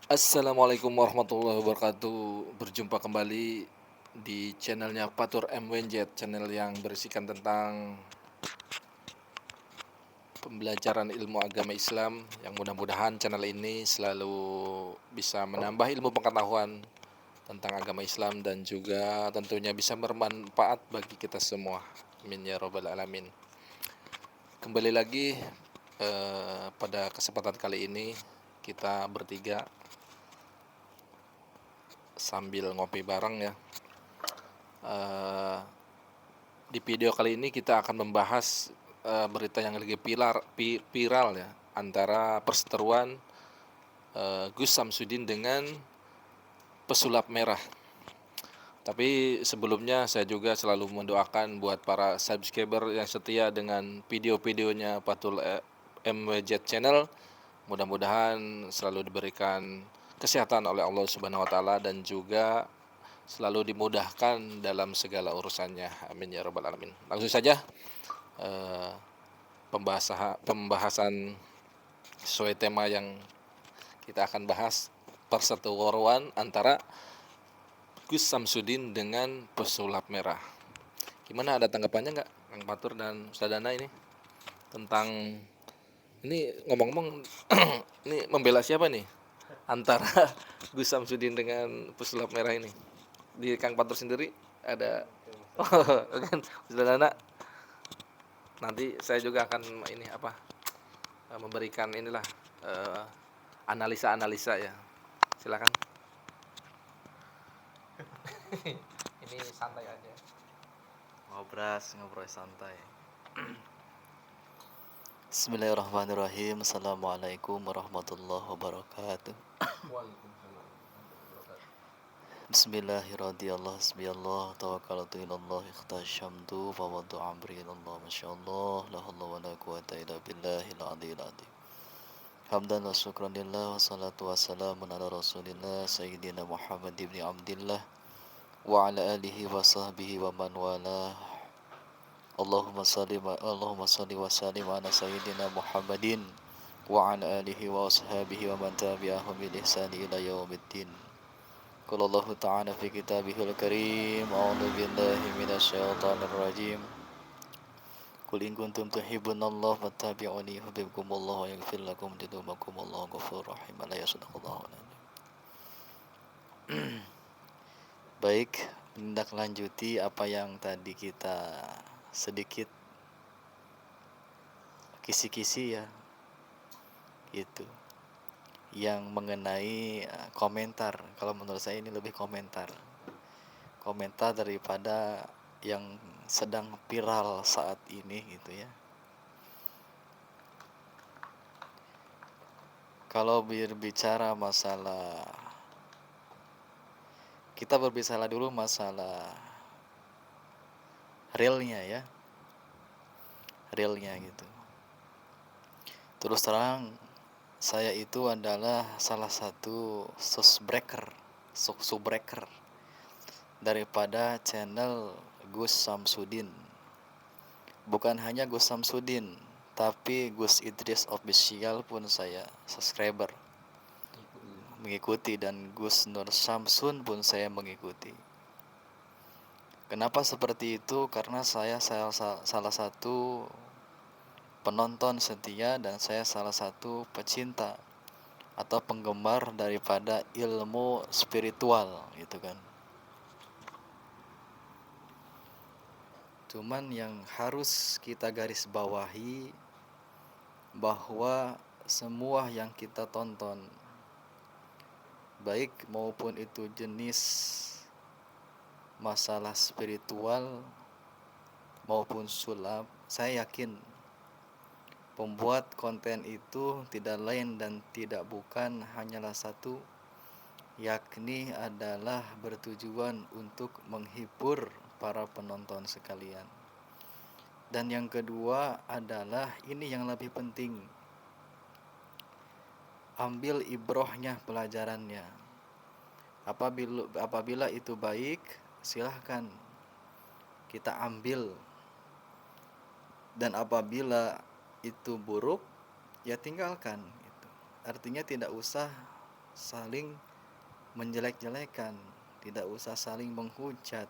Assalamualaikum warahmatullahi wabarakatuh. Berjumpa kembali di channelnya Fatur MWNZ, channel yang berisikan tentang pembelajaran ilmu agama Islam, yang mudah-mudahan channel ini selalu bisa menambah ilmu pengetahuan tentang agama Islam dan juga tentunya bisa bermanfaat bagi kita semua. Amin ya robbal alamin. Kembali lagi pada kesempatan kali ini kita bertiga sambil ngopi bareng ya. Eh, Di video kali ini kita akan membahas berita yang lagi viral ya, antara perseteruan Gus Samsudin dengan pesulap merah. Tapi sebelumnya saya juga selalu mendoakan buat para subscriber yang setia dengan video-videonya Patul MWZ Channel. Mudah-mudahan selalu diberikan kesehatan oleh Allah Subhanahu wa taala dan juga selalu dimudahkan dalam segala urusannya. Amin ya rabbal alamin. Langsung saja eh, pembahasan sesuai tema yang kita akan bahas, perseteruan antara Gus Samsudin dengan pesulap merah. Gimana, ada tanggapannya nggak Kang Patur dan Ustaz Dana ini tentang ini, ngomong-ngomong ini membela siapa nih antara Gus Samsudin dengan pesulap merah ini? Di Kang Patur sendiri ada kan Ustaz Dana. Nanti saya juga akan ini apa, memberikan inilah eh, analisa-analisa ya. Silakan. Ini santai aja. Ngobrol santai. Bismillahirrahmanirrahim. Assalamualaikum warahmatullahi wabarakatuh. Waalaikumsalam warahmatullahi wabarakatuh. Bismillahirrahmanirrahim. Bismillah. Tawakkaltu ilallah. Ikhtasyamtu. Fawadu amri ilallah. Masyaallah. La hawla wa la quwata illa billahil aliyil azim. Hamdan wa syukran lillah. Wassalatu wassalamun ala rasulillah. Sayyidina Muhammad ibn Abdillah. Wa ala alihi wa sahbihi wa man walah. Allahumma salli wa sallim ala sayyidina Muhammadin wa ala alihi wa ashabihi wa man tabi'ahum bil ihsani ila yaumiddin. Qala Allah ta'ala fi kitabihil karim, a'udzu billahi minasy syaithanir rajim. Qul in kuntum tuhibbunallaha fattabi'uni yuhibbukumullah wa yaghfir lakum dzunubakum wallahu ghafurur rahim. La yasdaqallahu. Baik, menindaklanjuti apa yang tadi kita sedikit kisi-kisi ya, itu yang mengenai komentar. Kalau menurut saya ini lebih komentar daripada yang sedang viral saat ini gitu ya. Kalau berbicara masalah, kita berbicara dulu masalah realnya gitu. Terus terang, saya itu adalah salah satu subbreaker daripada channel Gus Samsudin. Bukan hanya Gus Samsudin, tapi Gus Idris Official pun saya subscriber, mengikuti, dan Gus Nur Samsun pun saya mengikuti. Kenapa seperti itu? Karena saya salah satu penonton setia dan saya salah satu pecinta atau penggemar daripada ilmu spiritual gitu kan. Cuman yang harus kita garis bawahi bahwa semua yang kita tonton, baik maupun itu jenis masalah spiritual maupun sulap, saya yakin pembuat konten itu tidak lain dan tidak bukan hanyalah satu, yakni adalah bertujuan untuk menghibur para penonton sekalian. Dan yang kedua adalah ini yang lebih penting, ambil ibrohnya, pelajarannya. Apabila itu baik, silahkan kita ambil, dan apabila itu buruk, ya tinggalkan gitu. Artinya tidak usah saling menjelek-jelekan, tidak usah saling menghujat.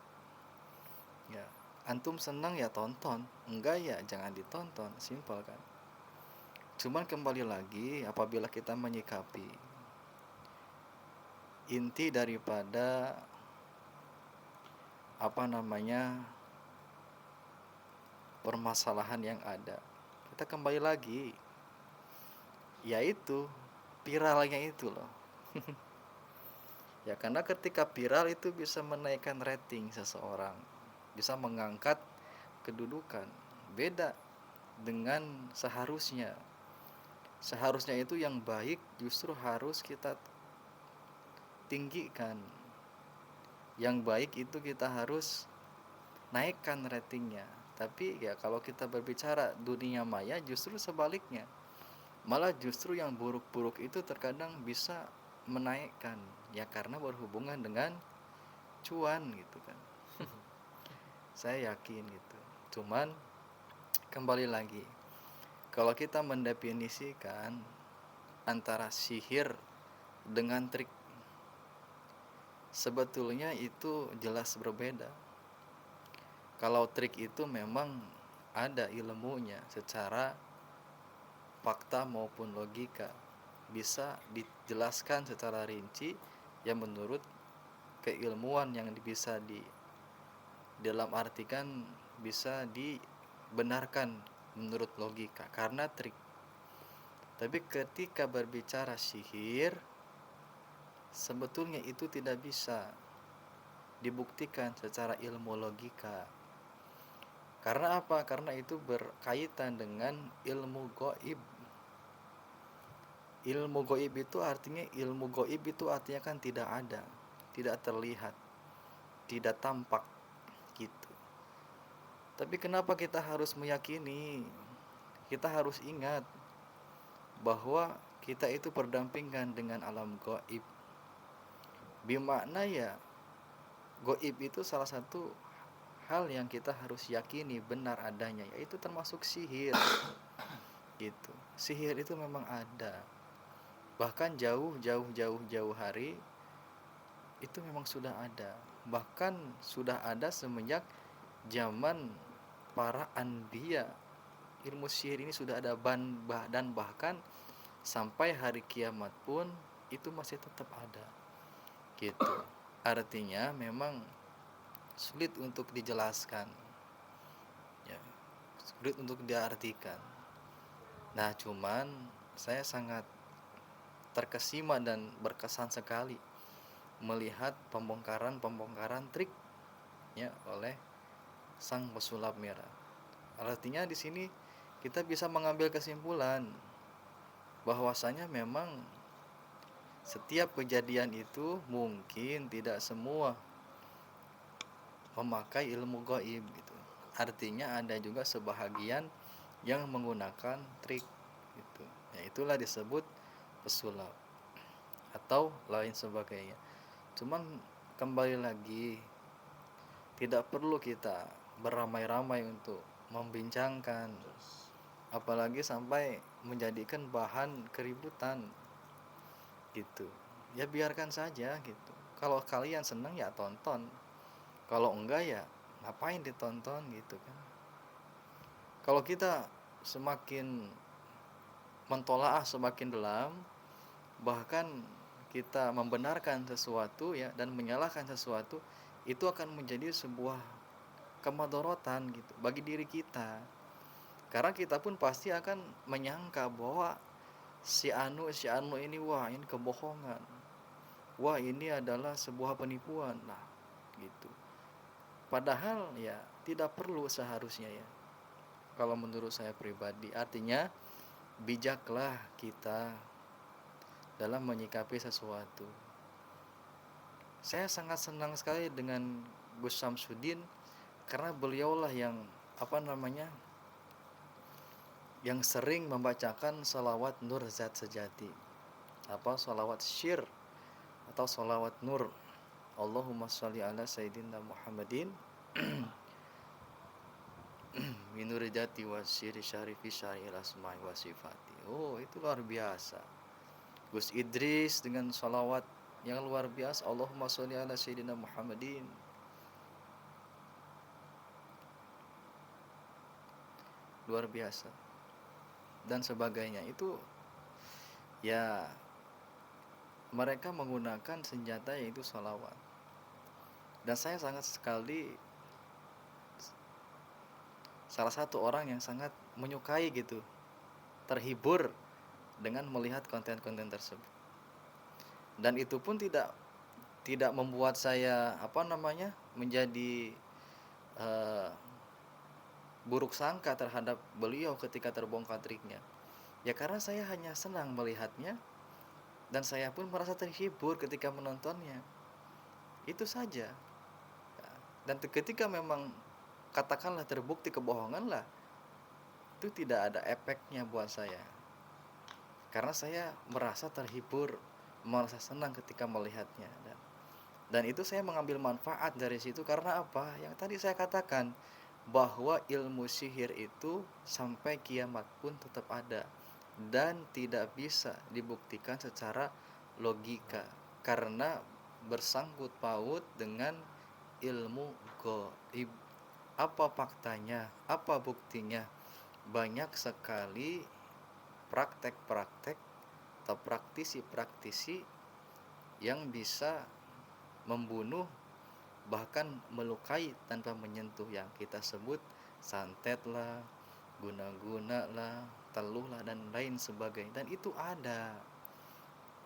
Ya, antum senang ya tonton, enggak ya jangan ditonton, simpel kan. Cuman kembali lagi, apabila kita menyikapi inti daripada permasalahan yang ada, kita kembali lagi, yaitu viralnya itu loh. Ya, karena ketika viral itu bisa menaikkan rating seseorang, bisa mengangkat kedudukan. Beda dengan seharusnya. Seharusnya itu yang baik justru harus kita tinggikan. Yang baik itu kita harus naikkan ratingnya. Tapi ya kalau kita berbicara dunia maya justru sebaliknya. Malah justru yang buruk-buruk itu terkadang bisa menaikkan, ya karena berhubungan dengan cuan gitu kan. Saya yakin gitu. Cuman kembali lagi, kalau kita mendefinisikan antara sihir dengan trik, sebetulnya itu jelas berbeda. Kalau trik itu memang ada ilmunya secara fakta maupun logika, bisa dijelaskan secara rinci yang menurut keilmuan yang bisa dalam artikan bisa dibenarkan menurut logika karena trik. Tapi ketika berbicara sihir, sebetulnya itu tidak bisa dibuktikan secara ilmu logika. Karena apa? Karena itu berkaitan dengan ilmu gaib. Ilmu gaib itu artinya kan tidak ada, tidak terlihat, tidak tampak gitu. Tapi kenapa kita harus meyakini? Kita harus ingat bahwa kita itu berdampingan dengan alam gaib. Bimakna ya, gaib itu salah satu hal yang kita harus yakini benar adanya, yaitu termasuk sihir. Gitu. Sihir itu memang ada. Bahkan jauh hari itu memang sudah ada. Bahkan sudah ada semenjak zaman para anbiya. Ilmu sihir ini sudah ada dan bahkan sampai hari kiamat pun itu masih tetap ada. Gitu. Artinya memang sulit untuk dijelaskan. Ya, sulit untuk diartikan. Nah, cuman saya sangat terkesima dan berkesan sekali melihat pembongkaran trik ya oleh sang pesulap merah. Artinya di sini kita bisa mengambil kesimpulan bahwasanya memang setiap kejadian itu mungkin tidak semua memakai ilmu gaib gitu. Artinya ada juga sebahagian yang menggunakan trik gitu. Ya itulah disebut pesulap atau lain sebagainya. Cuman kembali lagi, tidak perlu kita beramai-ramai untuk membincangkan, apalagi sampai menjadikan bahan keributan gitu. Ya biarkan saja gitu. Kalau kalian senang ya tonton, kalau enggak ya ngapain ditonton gitu kan. Kalau kita semakin mentolaah semakin dalam, bahkan kita membenarkan sesuatu ya dan menyalahkan sesuatu, itu akan menjadi sebuah kemadorotan gitu bagi diri kita. Karena kita pun pasti akan menyangka bahwa si anu ini wah ini kebohongan, wah ini adalah sebuah penipuan lah gitu. Padahal ya tidak perlu seharusnya ya. Kalau menurut saya pribadi, artinya bijaklah kita dalam menyikapi sesuatu. Saya sangat senang sekali dengan Gus Samsudin karena beliaulah yang yang sering membacakan salawat nur zat sejati, salawat syir atau salawat nur. Allahumma sholli ala sayyidina Muhammadin minuri jati wa syiri syarifi syari asma'i wa sifati. Oh, itu luar biasa. Gus Idris dengan sholawat yang luar biasa, Allahumma sholli ala sayyidina Muhammadin. Luar biasa dan sebagainya. Itu ya mereka menggunakan senjata yaitu sholawat. Dan saya sangat sekali salah satu orang yang sangat menyukai gitu, terhibur dengan melihat konten-konten tersebut. Dan itu pun tidak membuat saya menjadi eh, buruk sangka terhadap beliau ketika terbongkar triknya. Ya karena saya hanya senang melihatnya dan saya pun merasa terhibur ketika menontonnya. Itu saja. Dan ketika memang katakanlah terbukti kebohongan lah, itu tidak ada efeknya buat saya. Karena saya merasa terhibur, merasa senang ketika melihatnya. Dan itu saya mengambil manfaat dari situ karena apa? Yang tadi saya katakan bahwa ilmu sihir itu sampai kiamat pun tetap ada dan tidak bisa dibuktikan secara logika karena bersangkut paut dengan ilmu gaib. Apa faktanya? Apa buktinya? Banyak sekali praktek-praktek atau praktisi-praktisi yang bisa membunuh bahkan melukai tanpa menyentuh, yang kita sebut santet lah, guna-guna lah, teluh lah, dan lain sebagainya. Dan itu ada.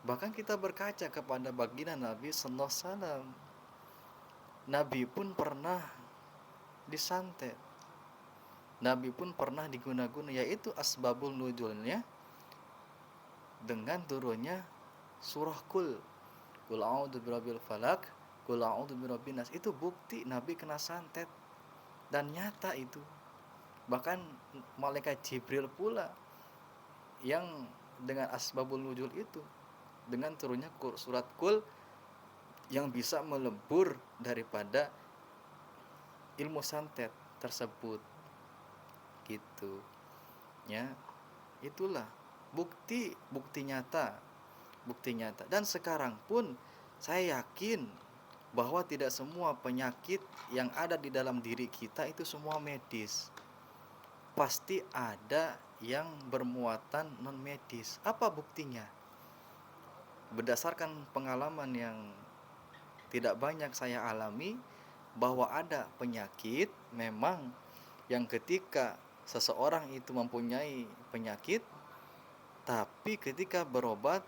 Bahkan kita berkaca kepada baginda Nabi sallallahu alaihi wasallam. Nabi pun pernah disantet. Nabi pun pernah diguna-guna, yaitu asbabul nuzulnya dengan turunnya surah Qul a'udzu birabbil falak, Qul a'udzu birabbin nas. Itu bukti Nabi kena santet dan nyata itu. Bahkan malaikat Jibril pula yang dengan asbabul nuzul itu, dengan turunnya surat Qul yang bisa melebur daripada ilmu santet tersebut gitu ya. Itulah bukti nyata. Dan sekarang pun saya yakin bahwa tidak semua penyakit yang ada di dalam diri kita itu semua medis. Pasti ada yang bermuatan non medis. Apa buktinya? Berdasarkan pengalaman yang tidak banyak saya alami, bahwa ada penyakit memang yang ketika seseorang itu mempunyai penyakit, tapi ketika berobat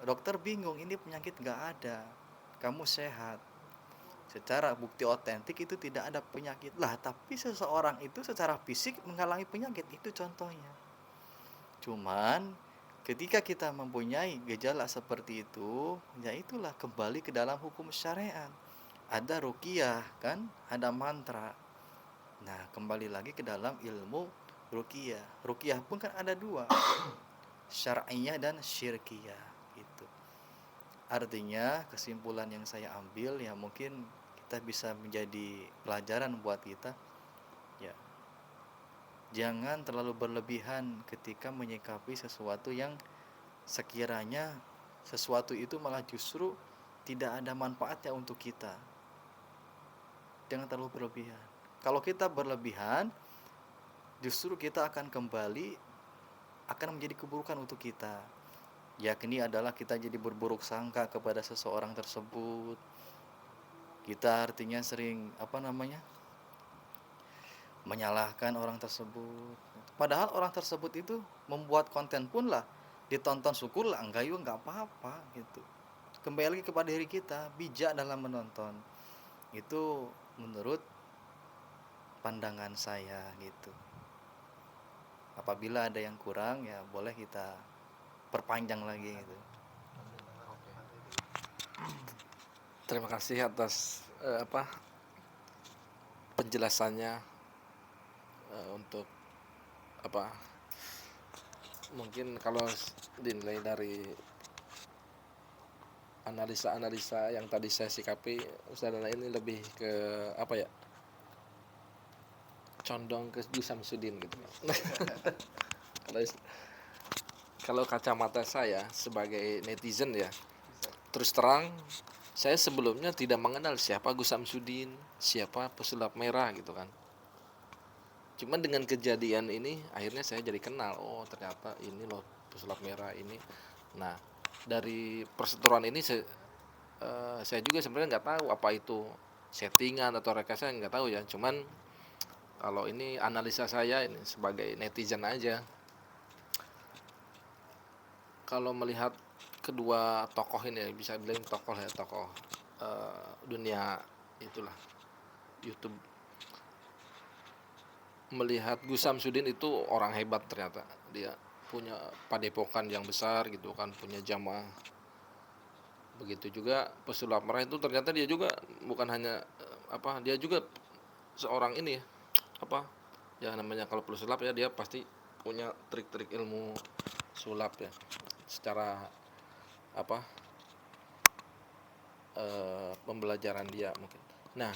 dokter bingung, ini penyakit gak ada, kamu sehat. Secara bukti otentik itu tidak ada penyakit lah, tapi seseorang itu secara fisik mengalami penyakit, itu contohnya. Cuman ketika kita mempunyai gejala seperti itu, ya itulah kembali ke dalam hukum syariat. Ada ruqyah kan, ada mantra. Nah, kembali lagi ke dalam ilmu ruqyah. Ruqyah pun kan ada dua, syar'iyah dan syirkiyah gitu. Artinya kesimpulan yang saya ambil ya mungkin kita bisa menjadi pelajaran buat kita ya. Jangan terlalu berlebihan ketika menyikapi sesuatu yang sekiranya sesuatu itu malah justru tidak ada manfaatnya untuk kita. Jangan terlalu berlebihan. Kalau kita berlebihan, justru kita akan kembali akan menjadi keburukan untuk kita. Yakni adalah kita jadi berburuk sangka kepada seseorang tersebut. Kita artinya sering menyalahkan orang tersebut. Padahal orang tersebut itu membuat konten pun lah ditonton, syukur lah, enggak juga enggak apa-apa gitu. Kembali lagi kepada diri kita, bijak dalam menonton. Itu menurut pandangan saya gitu. Apabila ada yang kurang ya boleh kita perpanjang lagi gitu. Terima kasih atas penjelasannya, untuk mungkin kalau dinilai dari analisa yang tadi saya sikapi, Ustaz Dana ini lebih ke condong ke Gus Samsudin gitu. Kalau kacamata saya sebagai netizen ya, terus terang saya sebelumnya tidak mengenal siapa Gus Samsudin, siapa pesulap merah gitu kan. Cuman dengan kejadian ini akhirnya saya jadi kenal, oh ternyata ini loh pesulap merah ini. Nah, dari perseteruan ini saya juga sebenarnya nggak tahu apa itu settingan atau rekayasa, nggak tahu ya. Cuman kalau ini analisa saya ini sebagai netizen aja. Kalau melihat kedua tokoh ini, bisa bilang tokoh ya, tokoh dunia itulah YouTube, melihat Gus Samsudin itu orang hebat ternyata. Dia punya padepokan yang besar gitu kan, punya jamaah. Begitu juga pesulap merah itu ternyata dia juga bukan hanya dia juga seorang ini ya, apa ya namanya, kalau pesulap ya dia pasti punya trik-trik ilmu sulap ya, secara apa pembelajaran dia mungkin. Nah,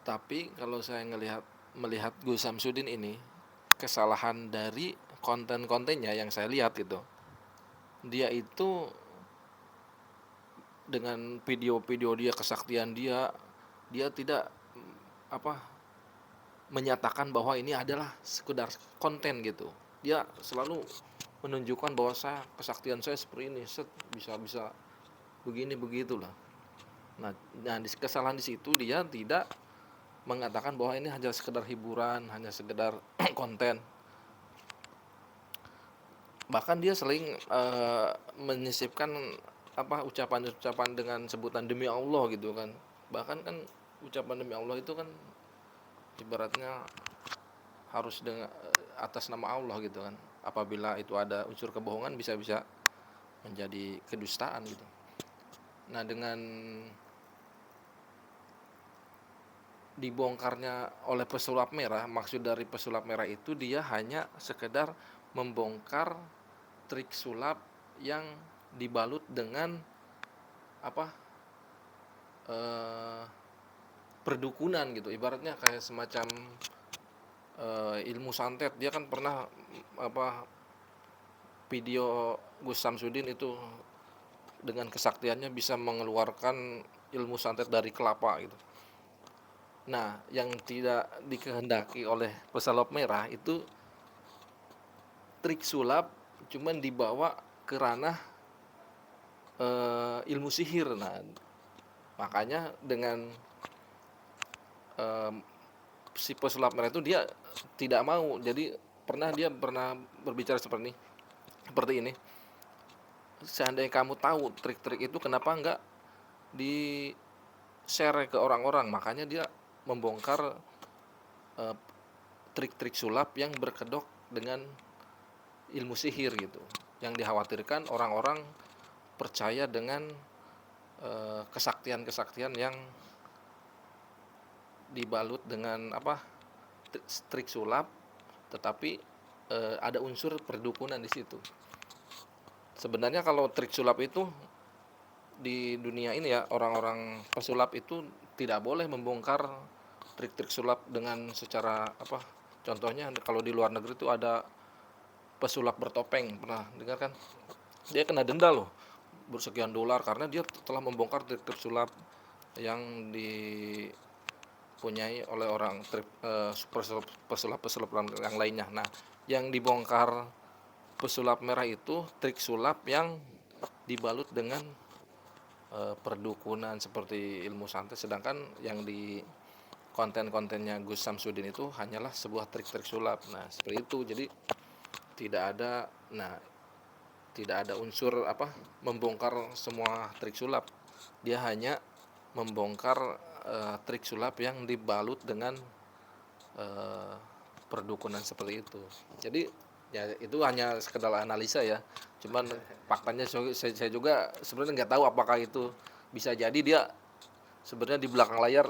tapi kalau saya melihat Gus Samsudin ini, kesalahan dari konten-kontennya yang saya lihat itu, dia itu dengan video-video dia, kesaktian dia, dia tidak apa menyatakan bahwa ini adalah sekedar konten gitu. Dia selalu menunjukkan bahwa kesaktian saya seperti ini, bisa begini begitulah. Nah, kesalahan di situ dia tidak mengatakan bahwa ini hanya sekedar hiburan, hanya sekedar konten. Bahkan dia sering menyisipkan ucapan-ucapan dengan sebutan demi Allah gitu kan. Bahkan kan ucapan demi Allah itu kan ibaratnya harus dengan atas nama Allah gitu kan. Apabila itu ada unsur kebohongan bisa menjadi kedustaan gitu. Nah, dengan dibongkarnya oleh pesulap merah, maksud dari pesulap merah itu dia hanya sekedar membongkar trik sulap yang dibalut dengan perdukunan gitu, ibaratnya kayak semacam ilmu santet. Dia kan pernah video Gus Samsudin itu dengan kesaktiannya bisa mengeluarkan ilmu santet dari kelapa gitu. Nah, yang tidak dikehendaki oleh pesulap merah itu trik sulap cuman dibawa ke ranah ilmu sihir. Nah, makanya dengan si pesulap merah itu dia tidak mau. Jadi dia pernah berbicara seperti ini. Seandainya kamu tahu trik-trik itu, kenapa enggak di share ke orang-orang? Makanya dia membongkar trik-trik sulap yang berkedok dengan ilmu sihir gitu. Yang dikhawatirkan orang-orang percaya dengan kesaktian-kesaktian yang dibalut dengan trik sulap, tetapi ada unsur perdukunan di situ. Sebenarnya kalau trik sulap itu di dunia ini ya, orang-orang pesulap itu tidak boleh membongkar trik-trik sulap dengan secara contohnya kalau di luar negeri itu ada pesulap bertopeng, pernah dengar kan? Dia kena denda loh bersekian dolar karena dia telah membongkar trik-trik sulap yang dipunyai oleh orang pesulap yang lainnya. Nah, yang dibongkar pesulap merah itu trik sulap yang dibalut dengan perdukunan seperti ilmu santet, sedangkan yang di konten-kontennya Gus Samsudin itu hanyalah sebuah trik-trik sulap. Nah, seperti itu. Jadi tidak ada unsur membongkar semua trik sulap. Dia hanya membongkar trik sulap yang dibalut dengan perdukunan seperti itu. Jadi ya itu hanya sekedar analisa ya. Cuman faktanya saya juga sebenarnya nggak tahu apakah itu bisa jadi dia sebenarnya di belakang layar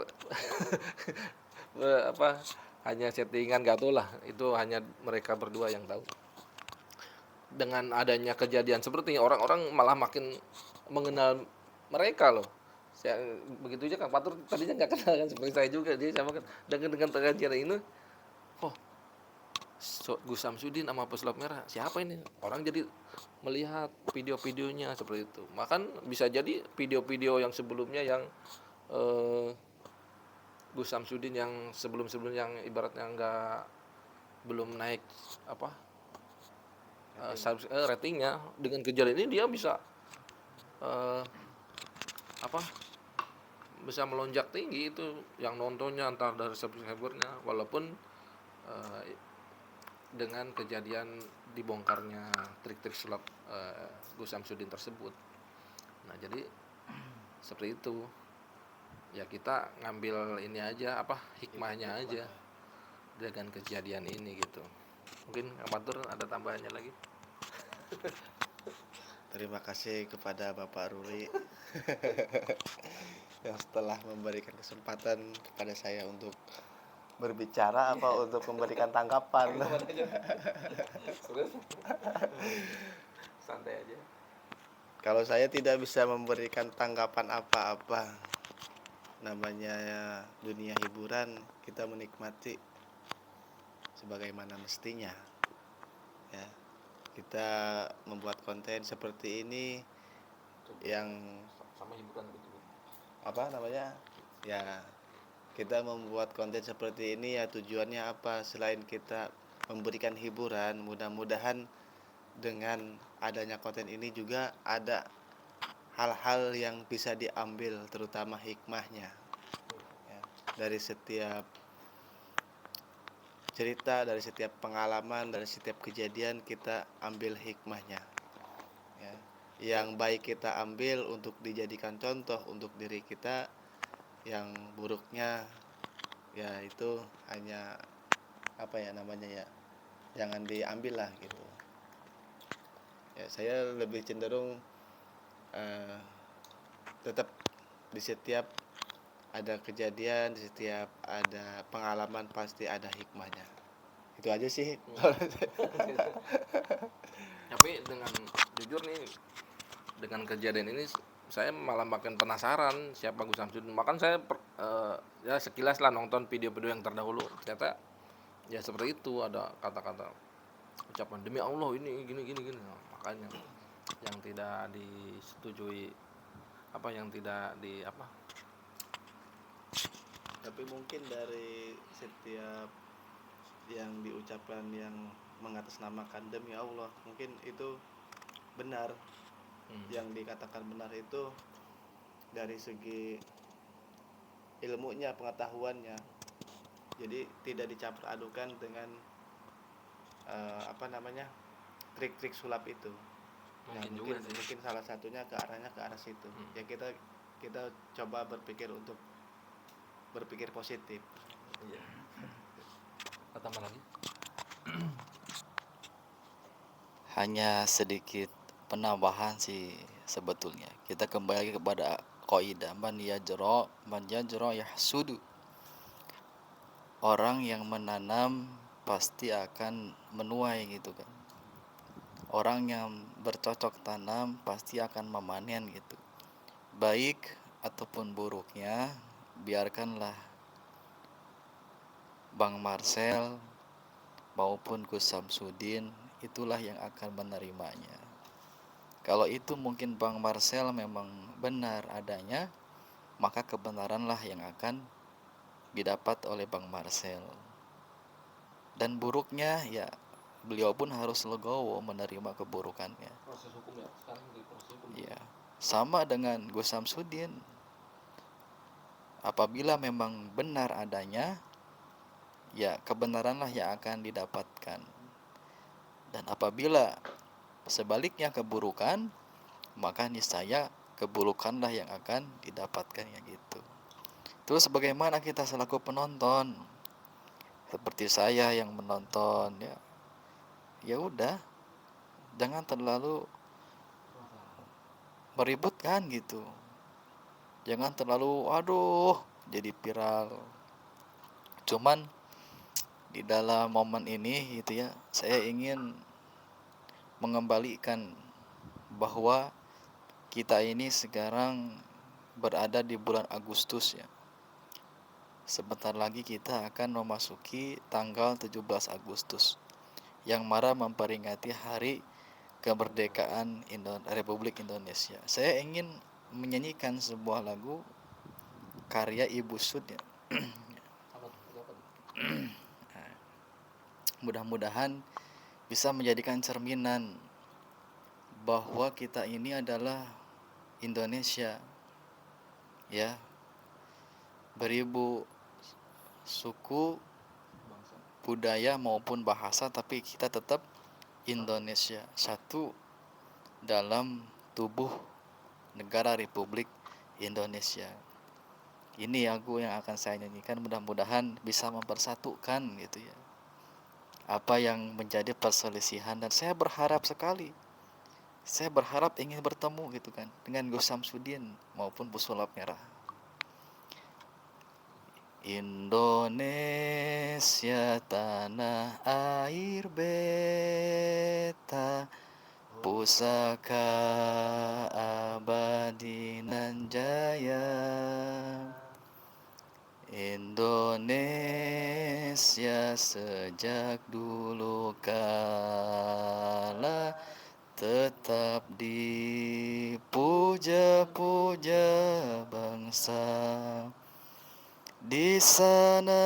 hanya settingan, nggak tahu lah. Itu hanya mereka berdua yang tahu. Dengan adanya kejadian seperti ini, orang-orang malah makin mengenal mereka loh. Saya begitu aja Kang Fatur tadinya nggak kenal kan, seperti saya juga. Jadi sama kan dengan kejadian ini, Gus Samsudin sama pesulap merah, siapa ini? Orang jadi melihat video-videonya seperti itu. Bahkan bisa jadi video-video yang sebelumnya yang eh, Gus Samsudin yang sebelum-sebelum yang ibaratnya belum naik apa ratingnya, dengan kejadian ini dia bisa eh, apa bisa melonjak tinggi itu yang nontonnya antar dari subscribernya, walaupun eh, dengan kejadian dibongkarnya trik-trik sulap Gus Samsudin tersebut. Nah jadi seperti itu ya, kita ngambil ini aja apa hikmahnya aja dengan kejadian ini gitu. Mungkin Amatur ada tambahannya lagi. Terima kasih kepada Bapak Ruli yang setelah memberikan kesempatan kepada saya untuk berbicara untuk memberikan tanggapan. Santai aja. Kalau saya tidak bisa memberikan tanggapan apa-apa, namanya dunia hiburan, kita menikmati sebagaimana mestinya. Ya, kita membuat konten seperti ini yang Sama hiburan gitu. ya, kita membuat konten seperti ini ya tujuannya apa? Selain kita memberikan hiburan, mudah-mudahan dengan adanya konten ini juga ada hal-hal yang bisa diambil, terutama hikmahnya ya. Dari setiap cerita, dari setiap pengalaman, dari setiap kejadian kita ambil hikmahnya ya. Yang baik kita ambil untuk dijadikan contoh untuk diri kita, yang buruknya ya itu hanya jangan diambil lah gitu ya. Saya lebih cenderung tetap di setiap ada kejadian, di setiap ada pengalaman pasti ada hikmahnya. Itu aja sih. Tapi dengan jujur nih, dengan kejadian ini saya malah makin penasaran siapa Gus Samsudin. Makan saya ya sekilas lah nonton video-video yang terdahulu, ternyata ya seperti itu, ada kata-kata ucapan demi Allah ini gini gini gini. Nah, makanya yang tidak disetujui yang tidak Tapi mungkin dari setiap yang diucapkan yang mengatasnamakan demi Allah, mungkin itu benar. Yang dikatakan benar itu dari segi ilmunya, pengetahuannya. Jadi tidak dicampur adukan dengan trik-trik sulap itu. Mungkin salah satunya ke arah situ. Ya kita coba berpikir positif. Iya. Tambah lagi. Hanya sedikit penambahan sih sebetulnya. Kita kembali kepada kaidah man yajra yahsudu. Orang yang menanam pasti akan menuai gitu kan. Orang yang bercocok tanam pasti akan memanen gitu. Baik ataupun buruknya, biarkanlah Bang Marcel maupun Gus Samsudin itulah yang akan menerimanya. Kalau itu mungkin Bang Marcel memang benar adanya, maka kebenaranlah yang akan didapat oleh Bang Marcel. Dan buruknya ya beliau pun harus legowo menerima keburukannya. Proses hukum ya, sekarang di proses hukum. Ya, sama dengan Gus Samsudin. Apabila memang benar adanya, ya kebenaranlah yang akan didapatkan. Dan apabila sebaliknya keburukan, maka niscaya keburukanlah yang akan didapatkan ya gitu. Terus bagaimana kita selaku penonton? Seperti saya yang menonton ya udah, jangan terlalu meributkan gitu. Jangan terlalu jadi viral. Cuman di dalam momen ini gitu ya, saya ingin mengembalikan bahwa kita ini sekarang berada di bulan Agustus ya. Sebentar lagi kita akan memasuki tanggal 17 Agustus. yang marah memperingati hari kemerdekaan Republik Indonesia. Saya ingin menyanyikan sebuah lagu karya Ibu Sud ya. Mudah-mudahan bisa menjadikan cerminan bahwa kita ini adalah Indonesia, ya, beribu suku, budaya maupun bahasa, tapi kita tetap Indonesia, satu dalam tubuh negara Republik Indonesia. Ini lagu yang akan saya nyanyikan, mudah-mudahan bisa mempersatukan gitu ya, apa yang menjadi perselisihan. Dan saya berharap sekali, saya berharap ingin bertemu gitu kan dengan Gus Samsudin maupun Pesulap Merah. Indonesia tanah air beta, pusaka abadi nan jaya. Indonesia sejak dulu kala tetap dipuja-puja bangsa. Di sana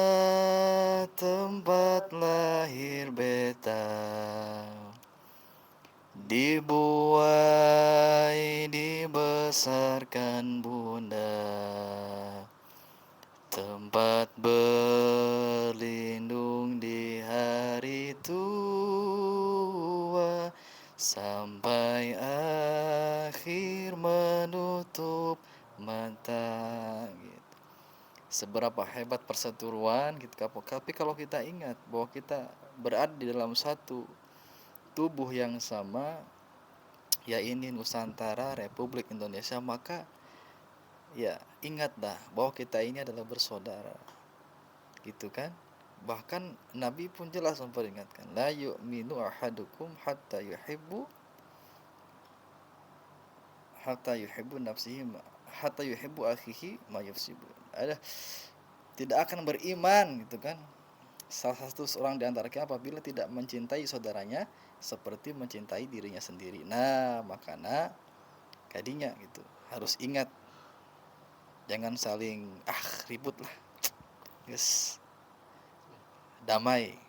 tempat lahir beta, dibuai dibesarkan bunda, tempat berlindung di hari tua, sampai akhir menutup mata gitu. Seberapa hebat perseteruan gitu, tapi kalau kita ingat bahwa kita berada di dalam satu tubuh yang sama, ya ini Nusantara Republik Indonesia, maka ya ingatlah bahwa kita ini adalah bersaudara gitu kan. Bahkan Nabi pun jelas memperingatkan, la yu'minu ahadukum hatta yuhibbu nafsihi hatta yuhibbu akhihi ma yufsibu. Tidak akan beriman gitu kan salah satu seorang di antara kita apabila tidak mencintai saudaranya seperti mencintai dirinya sendiri. Nah, makanya kadinya gitu harus ingat, jangan saling ribut lah, yes, damai.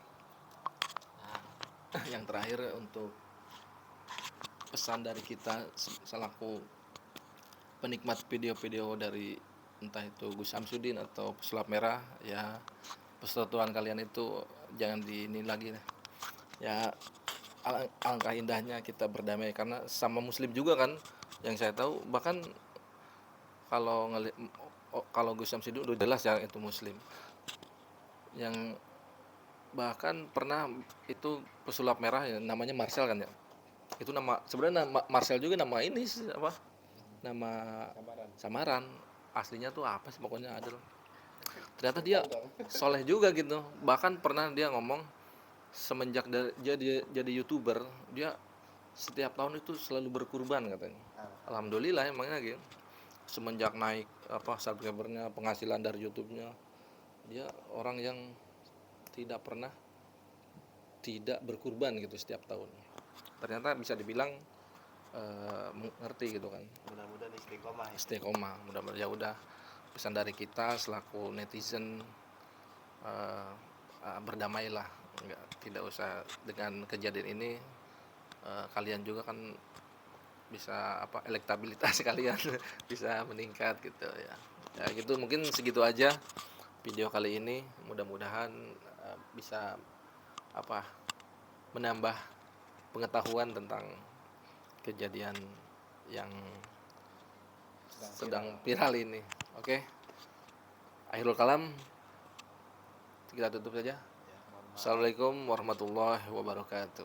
Yang terakhir untuk pesan dari kita selaku penikmat video-video dari entah itu Gus Samsudin atau Pesulap Merah, ya persatuan kalian itu jangan ini lagi ya. Alangkah indahnya kita berdamai karena sama muslim juga kan, yang saya tahu. Bahkan kalau Gus Samsudin udah jelas ya itu muslim, yang bahkan pernah itu Pesulap Merah ya, namanya Marcel kan ya, itu nama sebenarnya Marcel juga nama ini apa, nama samaran. Aslinya tuh apa sih pokoknya Adel. Ternyata dia soleh juga gitu. Bahkan pernah dia ngomong semenjak jadi YouTuber, dia setiap tahun itu selalu berkurban katanya. Alhamdulillah emangnya gitu. Semenjak naik subscribernya, penghasilan dari YouTube-nya, dia orang yang tidak pernah tidak berkurban gitu setiap tahun. Ternyata bisa dibilang mengerti gitu kan. Mudah-mudahan istiqomah. Mudah-mudahan. Ya udah, pesan dari kita selaku netizen, berdamailah, tidak usah dengan kejadian ini. Kalian juga kan bisa elektabilitas kalian bisa meningkat gitu ya. Ya gitu, mungkin segitu aja video kali ini. Mudah-mudahan bisa menambah pengetahuan tentang kejadian yang sedang viral ini. Oke. Akhirul kalam, kita tutup saja. Assalamualaikum warahmatullahi wabarakatuh.